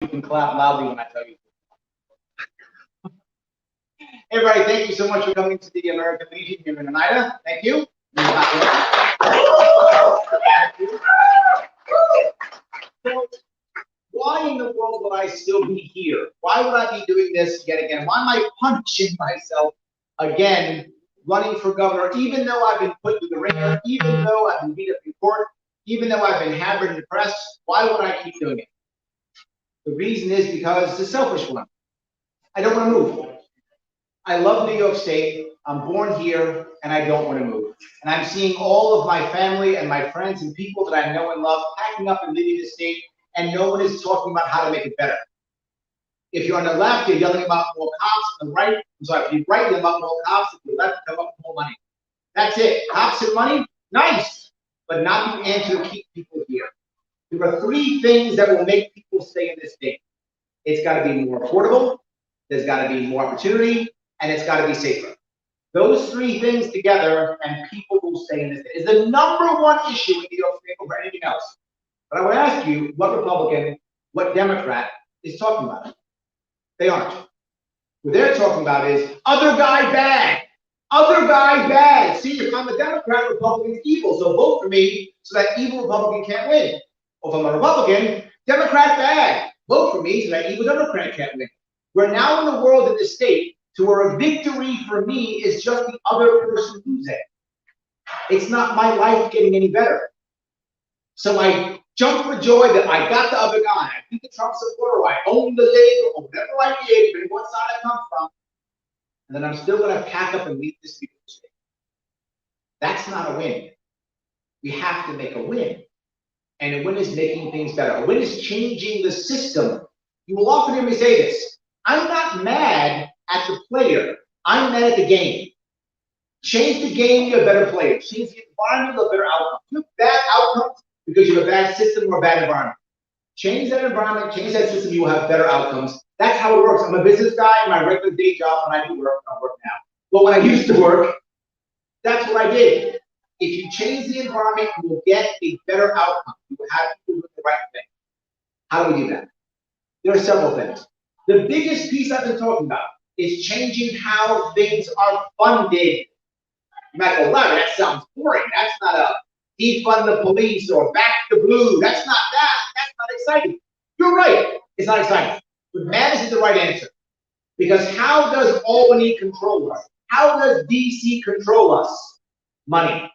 You can clap loudly when I tell you. Hey, everybody, thank you so much for coming to the American Legion here in Oneida. Thank you. So, why in the world would I still be here? Why would I be doing this yet again? Why am I punishing myself again, running for governor, even though I've been put through the ringer, even though I've been beat up in court, even though I've been hammered in the press? Why would I keep doing it? The reason is because it's a selfish one. I don't want to move. I love New York State. I'm born here, and I don't want to move. And I'm seeing all of my family and my friends and people that I know and love packing up and leaving the state, and no one is talking about how to make it better. If you're on the left, you're yelling about more cops. On the right, I'm sorry, if you're right, you're about more cops. If you're left, you're about more money. That's it. Cops and money, nice, but not the answer to keep people here. There are three things that will make people stay in this state. It's got to be more affordable, there's got to be more opportunity, and it's got to be safer. Those three things together, and people will stay in this state. Is the number one issue in New York State over anything else. But I would ask you, what Republican, what Democrat is talking about it? They aren't. What they're talking about is other guy bad. Other guy bad. See, if I'm a Democrat, Republican's evil, so vote for me so that evil Republican can't win. Or if I'm a Republican, Democrat bad. Vote for me so that evil Democrat can't win. We're now in the world in this state to where a victory for me is just the other person losing. It's not my life getting any better. So I jump for joy that I got the other guy. I beat the Trump supporter, I own the label, or whatever I did, depending what side I come from. And then I'm still going to pack up and leave this beautiful state. That's not a win. We have to make a win. And a win is making things better. A win is changing the system. You will often hear me say this. I'm not mad at the player. I'm mad at the game. Change the game, you're a better player. Change the environment, you're a better outcome. You have bad outcomes because you have a bad system or a bad environment. Change that environment, change that system, you will have better outcomes. That's how it works. I'm a business guy in my regular day job when I do work. I don't work now. But when I used to work, that's what I did. If you change the environment, you will get a better outcome. You will have people doing the right thing. How do we do that? There are several things. The biggest piece I've been talking about is changing how things are funded. You might go, Larry, that sounds boring. That's not a defund the police or back the blue. That's not that. That's not exciting. You're right. It's not exciting. But Madison is the right answer. Because how does Albany control us? How does DC control us? Money.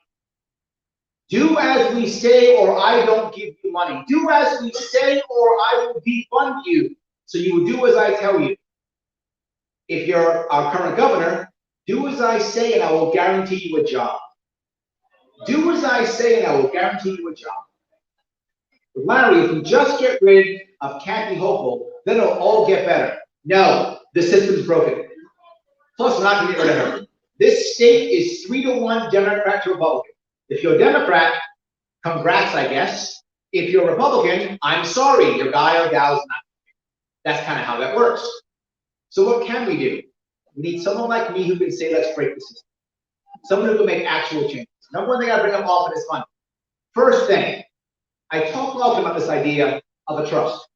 Do as we say or I don't give you money. Do as we say or I will defund you. So you will do as I tell you. If you're our current governor, do as I say and I will guarantee you a job. Do as I say and I will guarantee you a job. But Larry, if we just get rid of Kathy Hochul, then it'll all get better. No, the system's broken. Plus, we're not going to get rid of her. This state is 3-1 Democrat to Republican. If you're a Democrat, congrats, I guess. If you're a Republican, I'm sorry, your guy or gal's not. That's kind of how that works. So what can we do? We need someone like me who can say, let's break the system. Someone who can make actual changes. Number one thing I bring up often is funding. First thing, I talk often about this idea of a trust.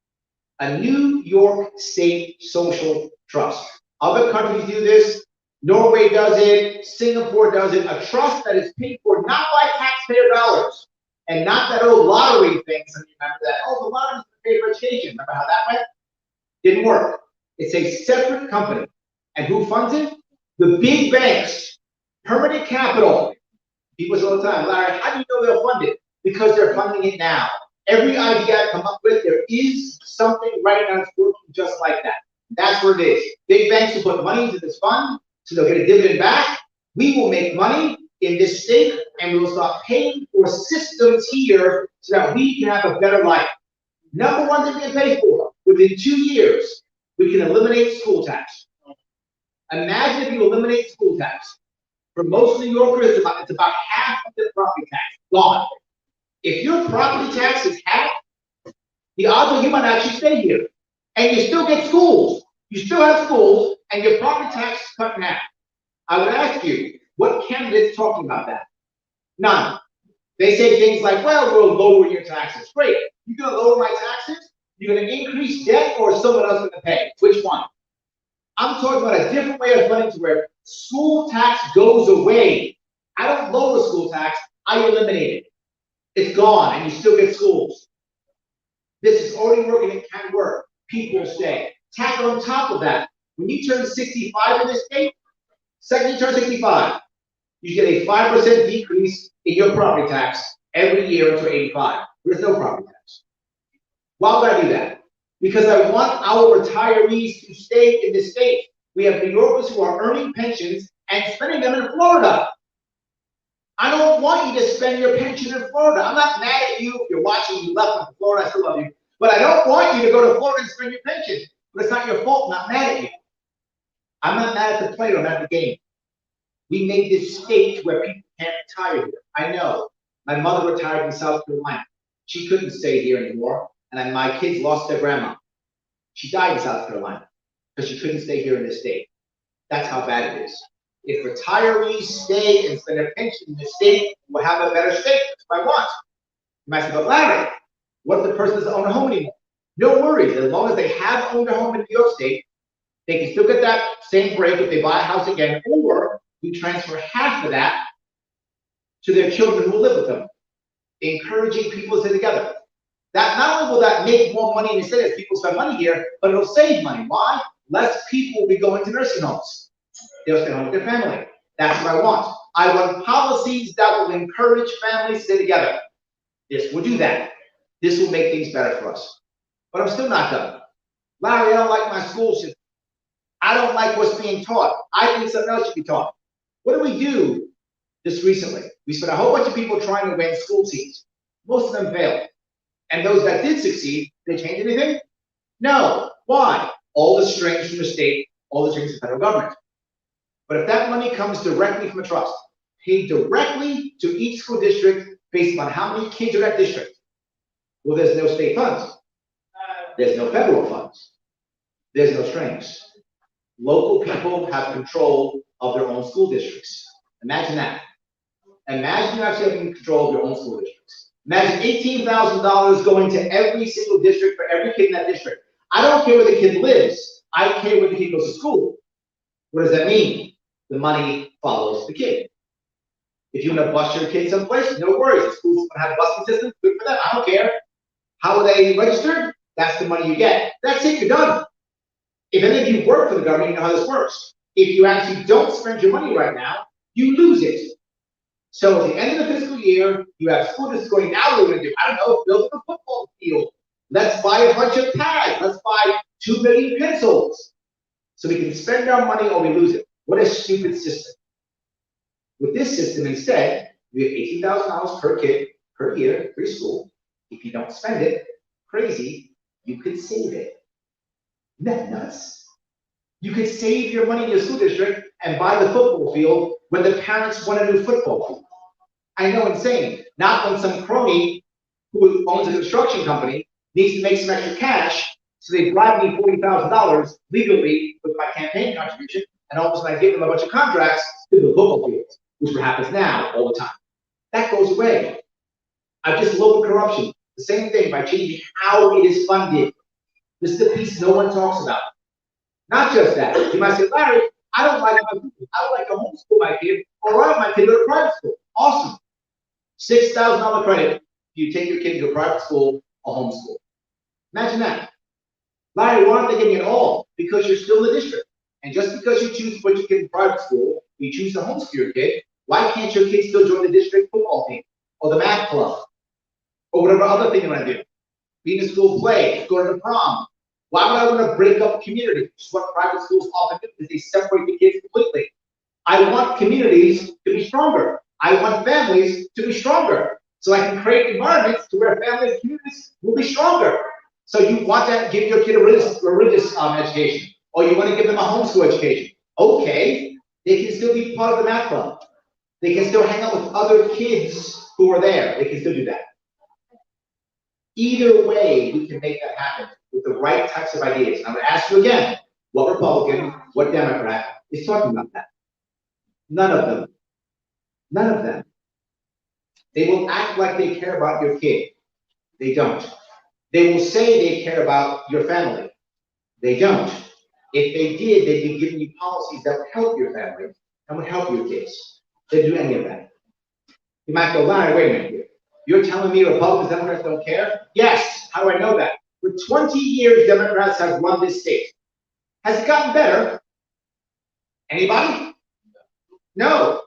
A New York State social trust. Other countries do this. Norway does it. Singapore does it. A trust that is paid for not by taxpayer dollars. And not that old lottery thing. Some of you remember that. Oh, the lottery's paid for education. Remember how that went? Didn't work. It's a separate company. And who funds it? The big banks. Permanent capital. People say all the time, Larry, how do you know they'll fund it? Because they're funding it now. Every idea I come up with, there is something right now that's working just like that. That's what it is. Big banks will put money into this fund, so they'll get a dividend back. We will make money in this state, and we will start paying for systems here so that we can have a better life. Number one thing we can pay for, within 2 years, we can eliminate school tax. Imagine if you eliminate school tax. For most New Yorkers, it's about half of their property tax gone. If your property tax is half, the odds are you might actually stay here. And you still get schools. You still have schools, and your property tax is cut in half. I would ask you, what candidate's talking about that? None. They say things like, well, we'll lower your taxes. Great. You're going to lower my taxes? You're going to increase debt or someone else going to pay? Which one? I'm talking about a different way of funding to where school tax goes away. I don't lower school tax, I eliminate it. It's gone, and you still get schools. This is already working, it can work. People stay. Tack on top of that, when you turn 65 in this state, second you turn 65, you get a 5% decrease in your property tax every year until 85. There's no property tax. Why would I do that? Because I want our retirees to stay in this state. We have New Yorkers who are earning pensions and spending them in Florida. I don't want you to spend your pension in Florida. I'm not mad at you if you're watching, you left from Florida, I still love you. But I don't want you to go to Florida and spend your pension. But it's not your fault, I'm not mad at you. I'm not mad at the player, I'm mad at the game. We made this state where people can't retire here. I know. My mother retired in South Carolina. She couldn't stay here anymore. And my kids lost their grandma. She died in South Carolina because she couldn't stay here in this state. That's how bad it is. If retirees stay and spend their pension in this state, we'll have a better state. That's what I want. You might say, but Larry, what if the person doesn't own a home anymore? No worries. As long as they have owned a home in New York State, they can still get that same break if they buy a house again, or we transfer half of that to their children who live with them, encouraging people to stay together. That not only will that make more money in the state as people spend money here, but it'll save money. Why? Less people will be going to nursing homes. They'll stay home with their family. That's what I want. I want policies that will encourage families to stay together. This will do that. This will make things better for us. But I'm still not done. Larry, I don't like my school system. I don't like what's being taught. I think something else should be taught. What do we do just recently? We spent a whole bunch of people trying to win school teams. Most of them failed. And those that did succeed, did they change anything? No. Why? All the strings from the state, all the strings from the federal government. But if that money comes directly from a trust, paid directly to each school district based on how many kids are in that district, well, there's no state funds. There's no federal funds. There's no strings. Local people have control of their own school districts. Imagine that. Imagine you actually having control of your own school districts. Imagine $18,000 going to every single district for every kid in that district. I don't care where the kid lives. I care where the kid goes to school. What does that mean? The money follows the kid. If you want to bus your kid someplace, no worries. The school's going to have a busing system. Good for them. I don't care. How are they registered? That's the money you get. That's it. You're done. If any of you work for the government, you know how this works. If you actually don't spend your money right now, you lose it. So at the end of the fiscal year, you have school districts going, now what we're going to do, I don't know, build a football field. Let's buy a bunch of pads. Let's buy 2 million pencils. So we can spend our money or we lose it. What a stupid system. With this system, instead, we have $18,000 per kid per year, per school. If you don't spend it, crazy, you could save it. Isn't that nuts? You could save your money in your school district and buy the football field when the parents want a new football field. I know, insane. Not when some crony who owns a construction company needs to make some extra cash, so they bribe me $40,000 legally with my campaign contribution, and all of a sudden I give them a bunch of contracts to the football fields, which happens now all the time. That goes away. I've just lowered corruption. The same thing by changing how it is funded. This is the piece no one talks about. Not just that. You might say, Larry, I don't like to homeschool my kid, or I want my kid to go to private school. Awesome. $6,000 credit if you take your kid to a private school or homeschool. Imagine that. Larry, why aren't they getting it all? Because you're still in the district. And just because you choose to put your kid in private school, you choose to homeschool your kid, why can't your kid still join the district football team, or the math club, or whatever other thing you want to do? Be in a school play, go to the prom. Why would I want to break up communities? Which is what private schools often do, because they separate the kids completely. I want communities to be stronger. I want families to be stronger. So I can create environments to where families and communities will be stronger. So you want to give your kid a religious education, or you want to give them a homeschool education. Okay, they can still be part of the math club. They can still hang out with other kids who are there. They can still do that. Either way, we can make that happen with the right types of ideas. I'm going to ask you again, what Republican, what Democrat is talking about that? None of them. None of them. They will act like they care about your kid. They don't. They will say they care about your family. They don't. If they did, they'd be giving you policies that would help your family and would help your kids. They do any of that. You might go, Larry, wait a minute here. You're telling me Republicans, Democrats don't care? Yes. How do I know that? For 20 years, Democrats have run this state. Has it gotten better? Anybody? No.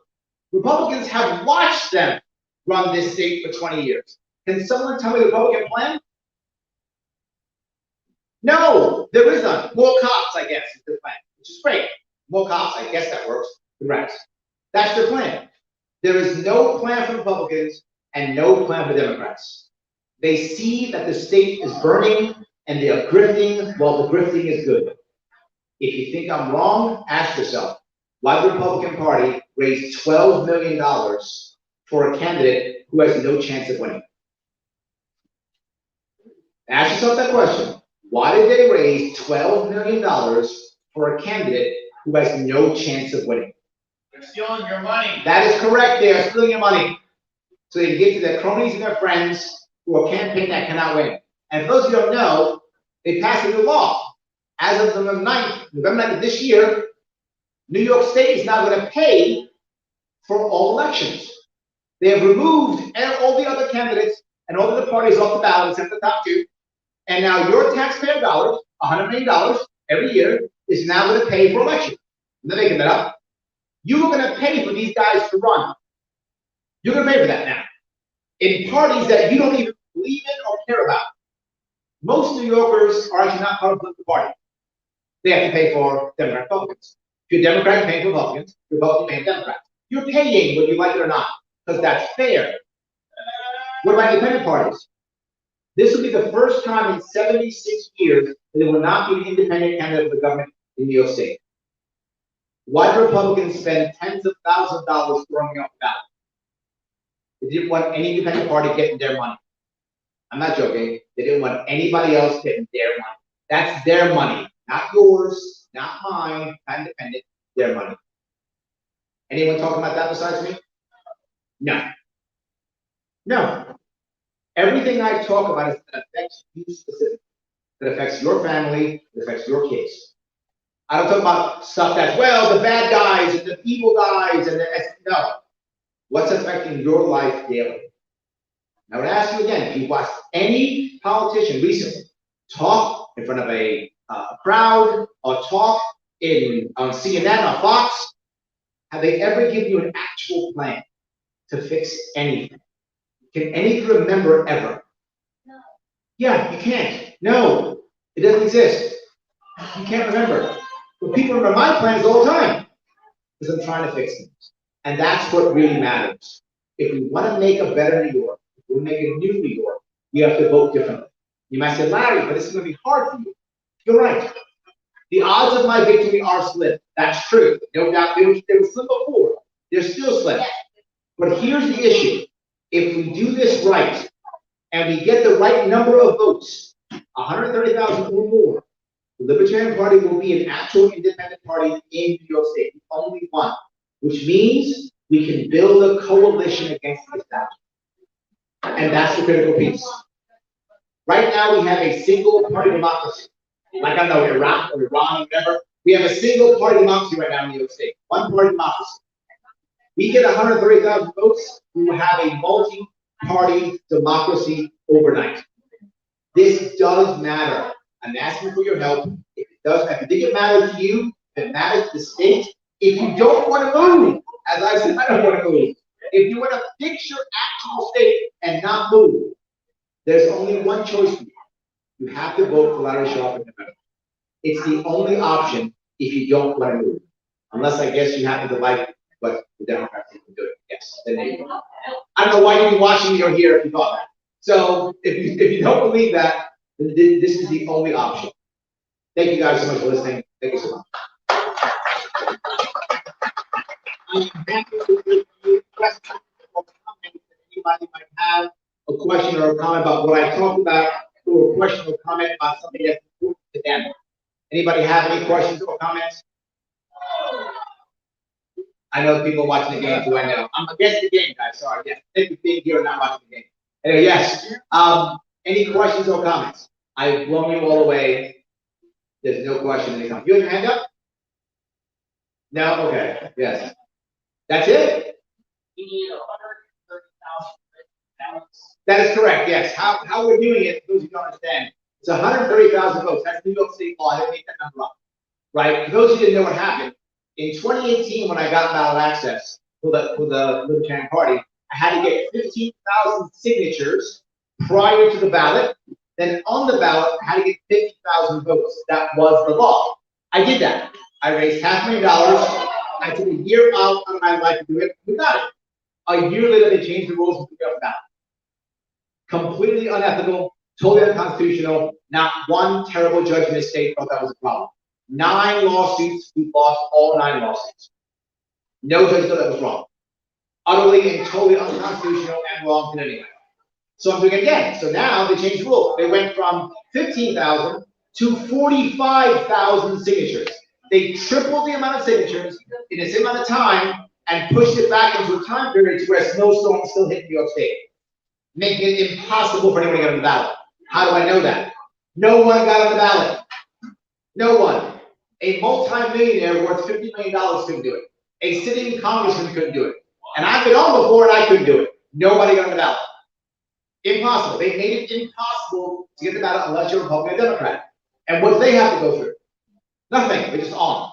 Republicans have watched them run this state for 20 years. Can someone tell me the Republican plan? No, there is none. More cops, I guess, is the plan, which is great. More cops, I guess that works. Congrats. That's their plan. There is no plan for Republicans and no plan for Democrats. They see that the state is burning and they are grifting while the grifting is good. If you think I'm wrong, ask yourself, why the Republican Party raised $12 million for a candidate who has no chance of winning? Ask yourself that question. Why did they raise $12 million for a candidate who has no chance of winning? They're stealing your money. That is correct. They are stealing your money. So they can give to their cronies and their friends who are campaigning that cannot win. And for those who don't know, they passed a new law. As of November 9th of this year, New York State is now going to pay for all elections. They have removed all the other candidates and all the other parties off the ballot except the top two. And now your taxpayer dollars, $100 million every year, is now going to pay for elections. I'm not making that up. You are going to pay for these guys to run. You're going to pay for that now. In parties that you don't even believe in or care about. Most New Yorkers are actually not part of the political party. They have to pay for Democrat Republicans. If you're Democrat, you're paying for Republicans. You're Republican, paying Democrats. You're paying whether you like it or not, because that's fair. What about independent parties? This will be the first time in 76 years that there will not be an independent candidate for the government in New York State. Why do Republicans spend tens of thousands of dollars throwing out the ballot? They didn't want any independent party getting their money. I'm not joking. They didn't want anybody else getting their money. That's their money, not yours, not mine, not independent, their money. Anyone talking about that besides me? No. No. Everything I talk about is that affects you specifically. That affects your family, that affects your kids. I don't talk about stuff that's, well, the bad guys and the evil guys and no. What's affecting your life daily? Now, I would ask you again, if you watched any politician recently talk in front of a crowd or talk on CNN or Fox, have they ever given you an actual plan to fix anything? Can any of you remember ever? No. Yeah, you can't. No, it doesn't exist. You can't remember. But people remember my plans all the time because I'm trying to fix things. And that's what really matters. If we want to make a better New York, if we want to make a new New York, we have to vote differently. You might say, Larry, but this is going to be hard for you. You're right. The odds of my victory are slim. That's true. No doubt they were slim before. They're still slim. But here's the issue. If we do this right, and we get the right number of votes, 130,000 or more, the Libertarian Party will be an actual independent party in New York State, the only one, which means we can build a coalition against the establishment. And that's the critical piece. Right now, we have a single party democracy. Like I know Iraq or Iran, whatever. We have a single party democracy right now in New York State. One party democracy. We get 130,000 votes, we will have a multi-party democracy overnight. This does matter. I'm asking for your help. If it does, if you think it matters to you, if it matters to the state, if you don't want to move, as I said, I don't want to move. If you want to fix your actual state and not move, there's only one choice for you. You have to vote for Larry Sharpe in November. It's the only option if you don't want to move. Unless I guess you happen to like what the Democrats can do. Yes, then there you go. I don't know why you'd be watching me or here if you thought that. So if you don't believe that, then this is the only option. Thank you guys so much for listening. Thank you so much. I'm happy to give you questions or comments that anybody might have. A question or a comment about what I talked about, or a question or comment about something that's important to them. Anybody have any questions or comments? I know people watching the game too. I know. I'm against the game, guys. Sorry. Yes. Thank you for being here and not watching the game. Anyway, yes. Any questions or comments? I've blown you all away. There's no question any comment. You have your hand up? No? Okay. Yes. That's it? You need 130,000 votes. That is correct, yes. How we're doing it, for those who don't understand, it's 130,000 votes. That's New York State law. I didn't make that number up. Right? For those who didn't know what happened, in 2018, when I got ballot access for the Libertarian Party, I had to get 15,000 signatures prior to the ballot. Then on the ballot, I had to get 50,000 votes. That was the law. I did that. I raised $500,000. I took a year out of my life to do it. We got it. A year later, they changed the rules and took it off the ballot. Completely unethical, totally unconstitutional. Not one terrible judge in this state thought that was a problem. 9 lawsuits, we lost all 9 lawsuits. No judge thought that was wrong. Utterly and totally unconstitutional and wrong to anyway. So I'm doing it again. So now they changed the rule. They went from 15,000 to 45,000 signatures. They tripled the amount of signatures in the same amount of time and pushed it back into a time period to where snowstorms still hit New York State, making it impossible for anyone to get on the ballot. How do I know that? No one got on the ballot. No one. A multi-millionaire worth $50 million couldn't do it. A sitting congressman couldn't do it. And I've been on before and I couldn't do it. Nobody got on the ballot. Impossible. They made it impossible to get the ballot unless you're a Republican or Democrat. And what do they have to go through? Nothing. They're just on.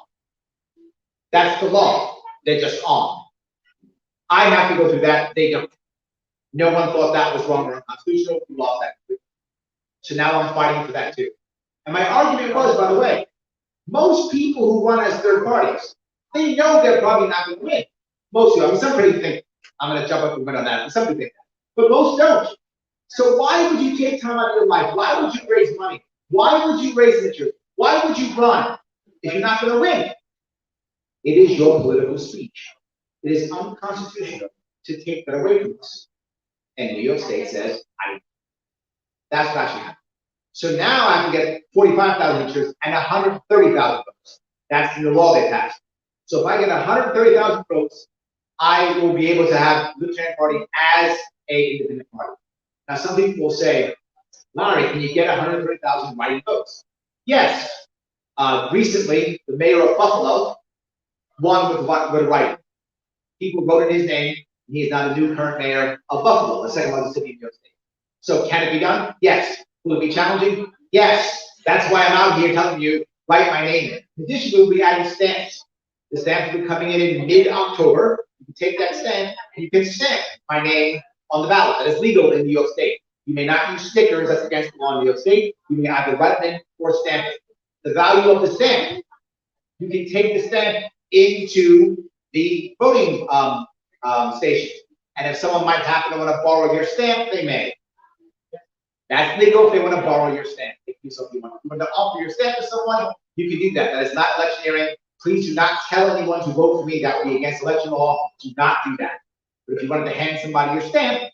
That's the law. They're just on. I have to go through that. They don't. No one thought that was wrong or unconstitutional. We lost that. So now I'm fighting for that too. And my argument was, by the way, most people who run as third parties, they know they're probably not going to win. Most of them. I mean, some people think, I'm going to jump up and win on that. Some people think that. But most don't. So why would you take time out of your life? Why would you raise money? Why would you raise signatures? Why would you run if you're not going to win? It is your political speech. It is unconstitutional to take that away from us. And New York State says, that's what actually happened. So now I have to get 45,000 signatures and 130,000 votes. That's the law they passed. So if I get 130,000 votes, I will be able to have the Libertarian Party as an independent party. Now, some people will say, Larry, can you get 130,000 writing votes? Yes. Recently, the mayor of Buffalo won with writing. People voted his name, and he is now the new current mayor of Buffalo, the second largest city in New York State. So can it be done? Yes. Will it be challenging? Yes. That's why I'm out here telling you, write my name in. In addition, we'll be adding stamps. The stamps will be coming in mid-October. You can take that stamp, and you can stamp my name on the ballot. That is legal in New York State. You may not use stickers, that's against the law in New York State. You may either write it in or stamp it. The value of the stamp, you can take the stamp into the voting station. And if someone might happen to want to borrow your stamp, they may. That's legal if they want to borrow your stamp. If you want to offer your stamp to someone, you can do that. That is not electioneering. Please do not tell anyone to vote for me. That would be against election law. Do not do that. But if you wanted to hand somebody your stamp,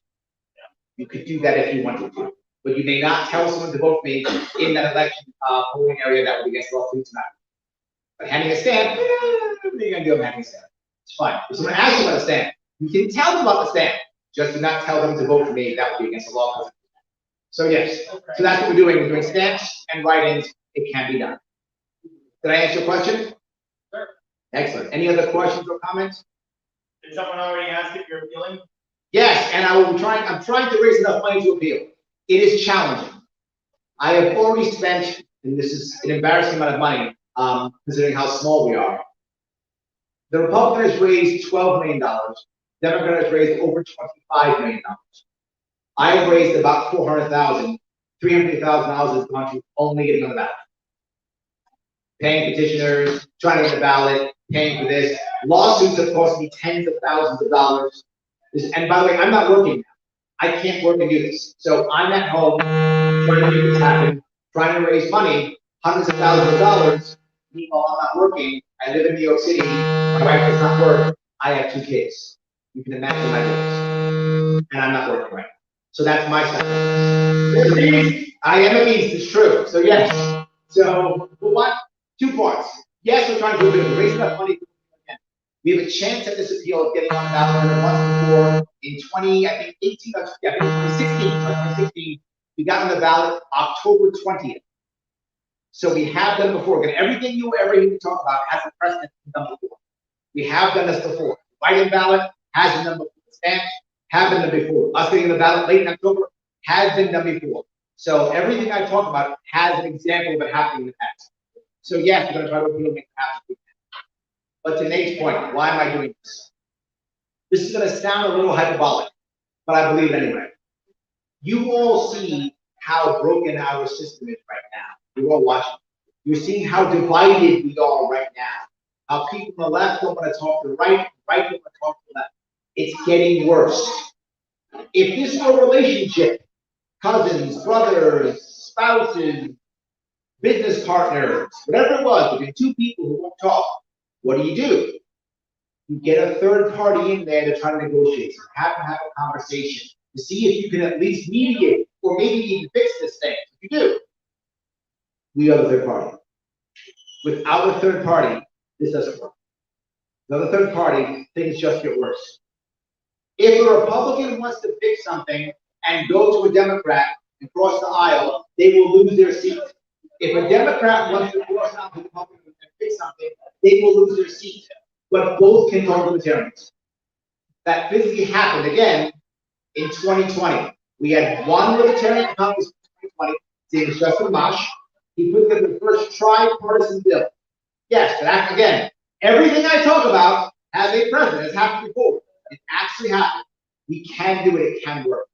you could do that if you wanted to. But you may not tell someone to vote for me in that election polling area. That would be against the law. Please not. But handing a stamp, what are you going to do with handing a stamp? It's fine. If someone asks you about a stamp, you can tell them about the stamp. Just do not tell them to vote for me. That would be against the law. So yes, so that's what we're doing. We're doing stamps and write-ins. It can be done. Did I answer your question? Sure. Excellent. Any other questions or comments? Did someone already ask if you're appealing? Yes, and I'm trying to raise enough money to appeal. It is challenging. I have already spent, and this is an embarrassing amount of money, considering how small we are. The Republican has raised $12 million. Democrat has raised over $25 million. I have raised about $400,000. $350,000 has gone to only getting on the ballot. Paying petitioners, trying to get the ballot, paying for this. Lawsuits have cost me tens of thousands of dollars. And by the way, I'm not working now. I can't work and do this. So I'm at home trying to make this happen, trying to raise money, hundreds of thousands of dollars. Meanwhile, I'm not working. I live in New York City. My wife does not work. I have 2 kids. You can imagine my days. And I'm not working right now. So that's my side. I am a beast, it's true. So yes. So what? 2 parts. Yes, we're trying to do it, raise enough money. We have a chance at this appeal of getting on the ballot once before in 2016. We got on the ballot October 20th. So we have done before. Again, everything you ever hear me talk about has a precedent done before. We have done this before. Write-in ballot has been done before. Stamps have been done before. Us getting the ballot late in October has been done before. So everything I talk about has an example of it happening in the past. So yes, we're going to try to appeal and make it happen. But to Nate's point, why am I doing this? This is going to sound a little hyperbolic, but I believe it anyway. You all see how broken our system is right now. You're all watching. You're seeing how divided we are right now. How people on the left don't want to talk to the right, the right don't want to talk to the left. It's getting worse. If this were a relationship, cousins, brothers, spouses, business partners, whatever it was, between two people who won't talk, what do? You get a third party in there to try to negotiate, have a conversation to see if you can at least mediate or maybe even fix this thing. If you do, we are the third party. Without a third party, this doesn't work. Without a third party, things just get worse. If a Republican wants to fix something and go to a Democrat and cross the aisle, they will lose their seat. If a Democrat wants to cross out to the Republican and fix something, they will lose their seat. But both can talk libertarians. That physically happened again in 2020. We had one libertarian in Congress in 2020, his name is Justin Amash. He put together the first tripartisan bill. Yes, but again, everything I talk about has a precedent. It's happened before. It actually happened. We can do it. It can work.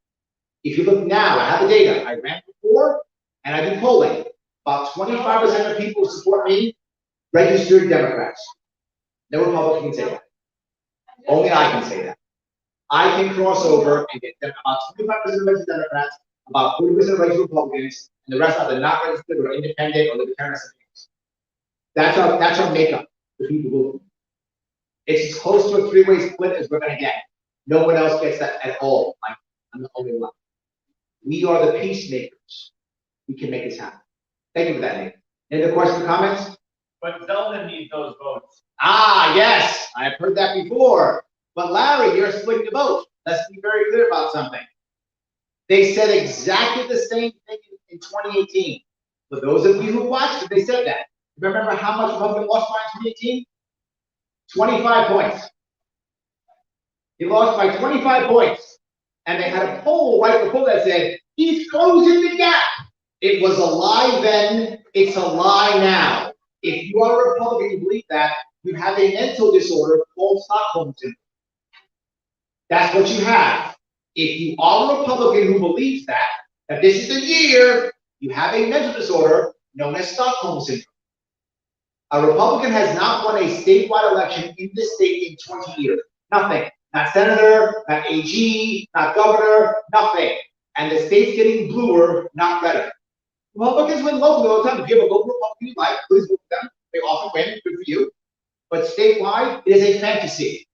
If you look now, I have the data. I ran before, and I did polling. About 25% of people who support me registered Democrats. No Republican can say that. Only I can say that. I can cross over and get them about 25% of registered Democrats, about 40% of registered Republicans, and the rest are either not registered or independent or libertarian. That's our makeup, the people who. It's as close to a three-way split as we're going to get. No one else gets that at all. I'm the only one. We are the peacemakers. We can make this happen. Thank you for that, Nate. Any other questions or comments? But Zeldin needs those votes. Ah, yes, I've heard that before. But Larry, you're splitting the vote. Let's be very clear about something. They said exactly the same thing in 2018. For those of you who watched it, they said that. Remember how much Republican lost by 2018? 25 points. He lost by 25 points. And they had a poll right before that said, he's closing the gap. It was a lie then, it's a lie now. If you are a Republican and believe that, you have a mental disorder called Stockholm syndrome. That's what you have. If you are a Republican who believes that this is the year, you have a mental disorder known as Stockholm syndrome. A Republican has not won a statewide election in this state in 20 years. Nothing. Not senator, not AG, not governor, nothing. And the state's getting bluer, not redder. Republicans win locally all the time. If you have a local Republican you like, please vote for them. They often win, good for you. But statewide, it is a fantasy.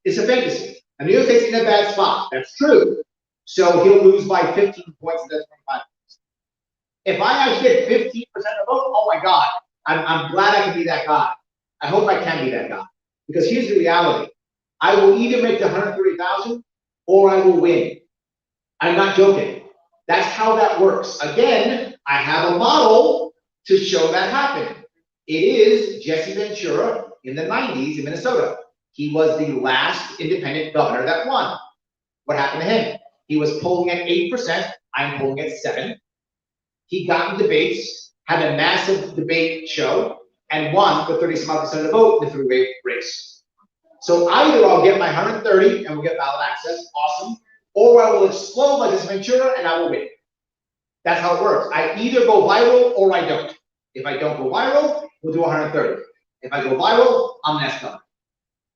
It's a fantasy. And New York State's in a bad spot. That's true. So he'll lose by 15 points instead of 25 points. If I actually get 15% of the vote, oh my God, I'm glad I can be that guy. I hope I can be that guy. Because here's the reality. I will either make the 130,000 or I will win. I'm not joking. That's how that works. Again, I have a model to show that happen. It is Jesse Ventura in the 90s in Minnesota. He was the last independent governor that won. What happened to him? He was polling at 8%. I'm polling at 7%. He got in debates, had a massive debate show, and won for 30-some% of the vote in the three-way race. So either I'll get my 130 and we'll get ballot access, awesome, or I will explode like this Ventura and I will win. That's how it works. I either go viral or I don't. If I don't go viral, we'll do 130. If I go viral, I'm next governor.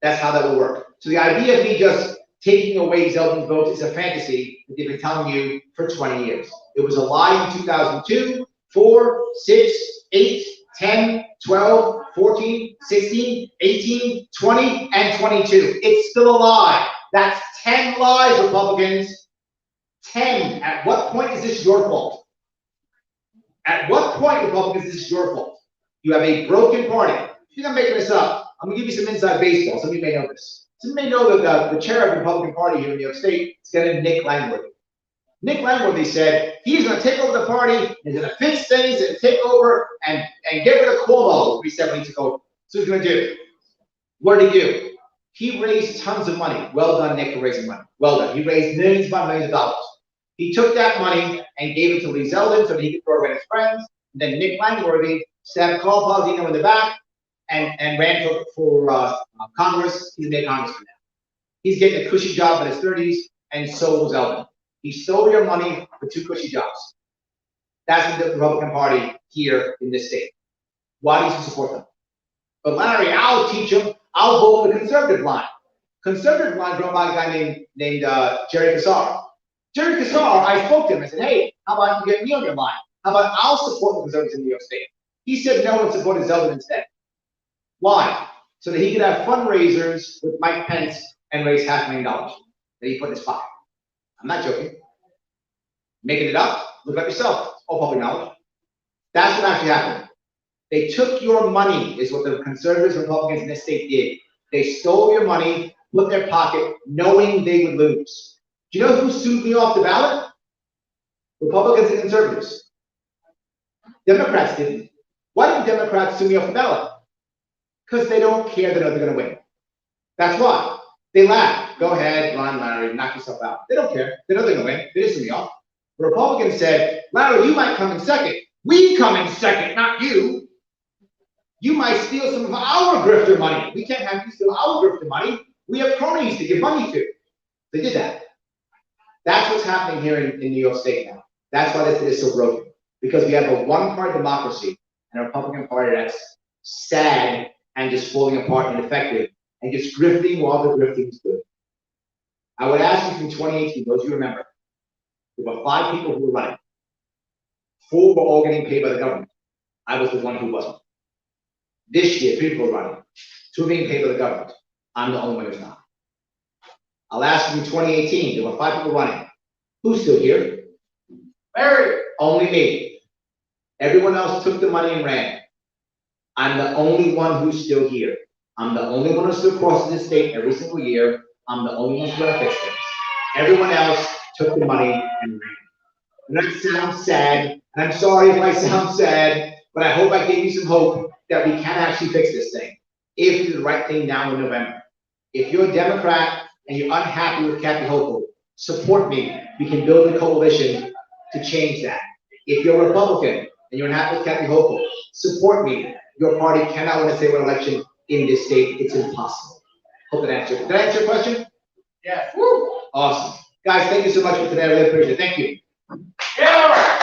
That's how that will work. So the idea of me just taking away Zeldin's votes is a fantasy that they've been telling you for 20 years. It was a lie in 2002, 4, 6, 8, 10, 12, 14, 16, 18, 20, and 22. It's still a lie. That's 10 lies, Republicans. 10. At what point is this your fault? At what point, Republicans, is this your fault? You have a broken party. You think I'm making this up? I'm going to give you some inside baseball. Some of you may know this. Some of you may know that the chair of the Republican Party here in New York State is going to Nick Langworthy. Nick Langworthy said he's going to take over the party, he's going to fix things and take over and get rid of Cuomo, he said when he took over. So he's going to do. What did he do? He raised tons of money. Well done, Nick, for raising money. Well done. He raised millions upon millions of dollars. He took that money and gave it to Lee Zeldin so that he could throw away his friends. And then Nick Langworthy stabbed Carl Paladino in the back and ran for Congress. He's made congressman now. He's getting a cushy job in his 30s, and so was Zeldin. He stole your money for 2 cushy jobs. That's the Republican Party here in this state. Why do you support them? But Larry, I'll teach him. I'll vote the conservative line. Conservative line run by a guy named Jerry Kassar. Jerry Kassar, I spoke to him. I said, hey, how about you get me on your line? How about I'll support the conservatives in New York State? He said no and supported Zeldin instead. Why? So that he could have fundraisers with Mike Pence and raise $500,000 that he put in his pocket. I'm not joking. Making it up? Look up yourself. It's all public knowledge. That's what actually happened. They took your money, is what the conservatives and Republicans in this state did. They stole your money, put in their pocket, knowing they would lose. Do you know who sued me off the ballot? Republicans and conservatives. Democrats didn't. Why did Democrats sue me off the ballot? Because they don't care that they're going to win. That's why. They laugh. Go ahead, Ron, Larry, knock yourself out. They don't care. They know they're going to win. They just sue me off. The Republicans said, Larry, you might come in second. We come in second, not you. You might steal some of our grifter money. We can't have you steal our grifter money. We have cronies to give money to. They did that. That's what's happening here in New York State now. That's why this is so broken. Because we have a one-party democracy and a Republican Party that's sad and just falling apart and ineffective and just grifting while the grifting is good. I would ask you from 2018, those you remember, there were 5 people who were running. 4 were all getting paid by the government. I was the one who wasn't. This year, 3 people are running. 2 are being paid by the government. I'm the only one who's not. I'll ask you in 2018, there were 5 people running. Who's still here? Larry. Only me. Everyone else took the money and ran. I'm the only one who's still here. I'm the only one who still crosses the state every single year. I'm the only one who's going to fix things. Everyone else took the money and ran. And that sounds sad, and I'm sorry if I sound sad, but I hope I gave you some hope that we can actually fix this thing if you do the right thing now in November. If you're a Democrat and you're unhappy with Kathy Hochul, support me. We can build a coalition to change that. If you're a Republican and you're unhappy with Kathy Hochul, support me. Your party cannot win a statewide election in this state. It's impossible. Hope that answered. Did I answer your question? Yes. Woo! Awesome. Guys, thank you so much for today. I really appreciate it. Thank you. Yeah.